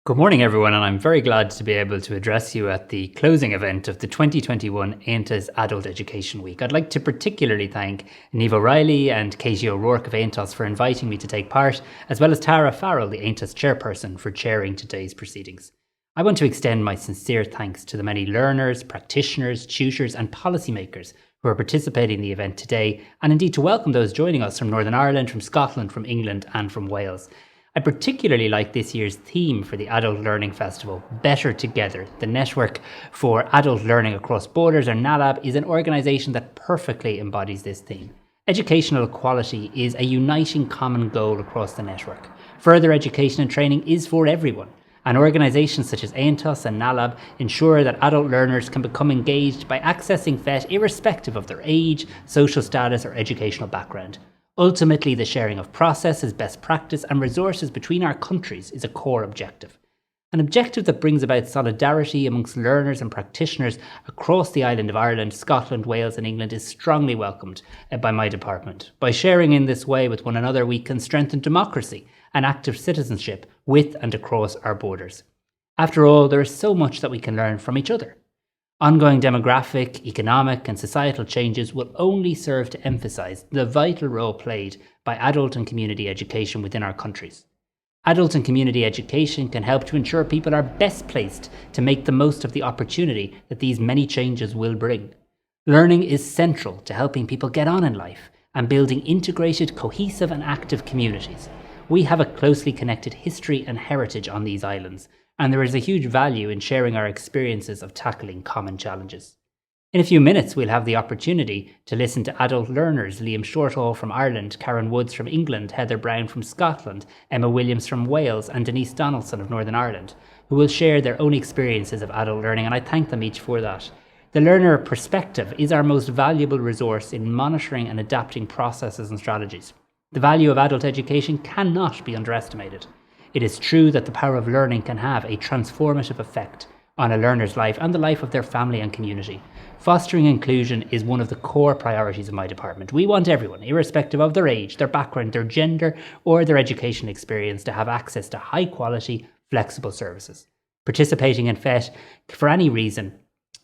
Good morning, everyone, and I'm very glad to be able to address you at the closing event of the 2021 AONTAS Adult Education Week. I'd like to particularly thank Niamh O'Reilly and Katie O'Rourke of AONTAS for inviting me to take part, as well as Tara Farrell, the AONTAS chairperson, for chairing today's proceedings. I want to extend my sincere thanks to the many learners, practitioners, tutors and policymakers who are participating in the event today, and indeed to welcome those joining us from Northern Ireland, from Scotland, from England and from Wales. I particularly like this year's theme for the Adult Learning Festival, Better Together. The Network for Adult Learning Across Borders, or NALAB, is an organisation that perfectly embodies this theme. Educational equality is a uniting common goal across the network. Further education and training is for everyone, and organisations such as AONTAS and NALAB ensure that adult learners can become engaged by accessing FET irrespective of their age, social status or educational background. Ultimately, the sharing of processes, best practice and resources between our countries is a core objective. An objective that brings about solidarity amongst learners and practitioners across the island of Ireland, Scotland, Wales and England is strongly welcomed by my department. By sharing in this way with one another, we can strengthen democracy and active citizenship with and across our borders. After all, there is so much that we can learn from each other. Ongoing demographic, economic and societal changes will only serve to emphasise the vital role played by adult and community education within our countries. Adult and community education can help to ensure people are best placed to make the most of the opportunity that these many changes will bring. Learning is central to helping people get on in life and building integrated, cohesive and active communities. We have a closely connected history and heritage on these islands, and there is a huge value in sharing our experiences of tackling common challenges. In a few minutes, we'll have the opportunity to listen to adult learners Liam Shortall from Ireland, Karen Woods from England, Heather Brown from Scotland, Emma Williams from Wales and Denise Donaldson of Northern Ireland, who will share their own experiences of adult learning, and I thank them each for that. The learner perspective is our most valuable resource in monitoring and adapting processes and strategies. The value of adult education cannot be underestimated. It is true that the power of learning can have a transformative effect on a learner's life and the life of their family and community. Fostering inclusion is one of the core priorities of my department. We want everyone, irrespective of their age, their background, their gender, or their education experience, to have access to high quality, flexible services. Participating in FET, for any reason,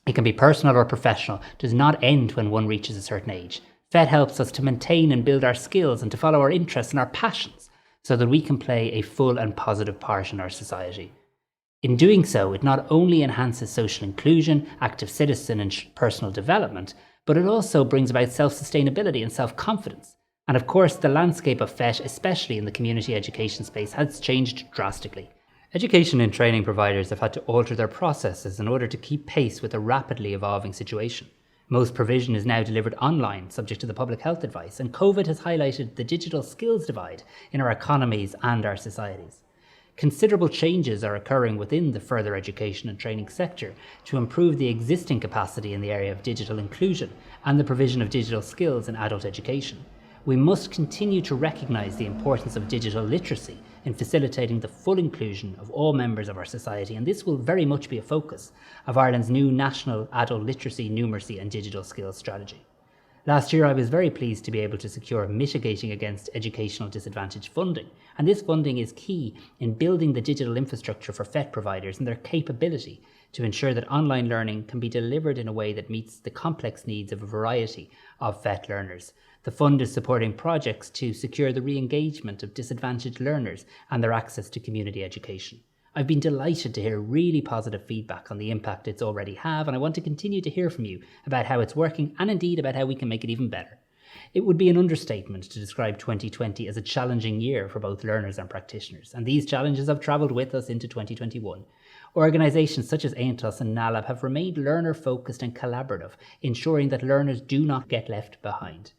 it can be personal or professional, does not end when one reaches a certain age. FET helps us to maintain and build our skills and to follow our interests and our passions, so that we can play a full and positive part in our society. In doing so, it not only enhances social inclusion, active citizen and personal development, but it also brings about self-sustainability and self-confidence. And of course, the landscape of FET, especially in the community education space, has changed drastically. Education and training providers have had to alter their processes in order to keep pace with a rapidly evolving situation. Most provision is now delivered online, subject to the public health advice, and COVID has highlighted the digital skills divide in our economies and our societies. Considerable changes are occurring within the further education and training sector to improve the existing capacity in the area of digital inclusion and the provision of digital skills in adult education. We must continue to recognise the importance of digital literacy in facilitating the full inclusion of all members of our society, and this will very much be a focus of Ireland's new National Adult Literacy, Numeracy and Digital Skills Strategy. Last year I was very pleased to be able to secure Mitigating Against Educational Disadvantage funding, and this funding is key in building the digital infrastructure for FET providers and their capability to ensure that online learning can be delivered in a way that meets the complex needs of a variety of FET learners. The fund is supporting projects to secure the re-engagement of disadvantaged learners and their access to community education. I've been delighted to hear really positive feedback on the impact it's already had, and I want to continue to hear from you about how it's working and indeed about how we can make it even better. It would be an understatement to describe 2020 as a challenging year for both learners and practitioners, and these challenges have travelled with us into 2021. Organisations such as AONTAS and NALAB have remained learner-focused and collaborative, ensuring that learners do not get left behind.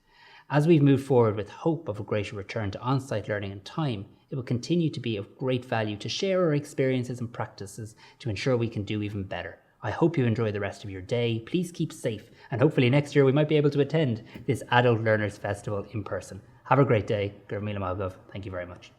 As we've moved forward with hope of a greater return to on-site learning in time, it will continue to be of great value to share our experiences and practices to ensure we can do even better. I hope you enjoy the rest of your day. Please keep safe, and hopefully next year we might be able to attend this Adult Learners Festival in person. Have a great day. Thank you very much.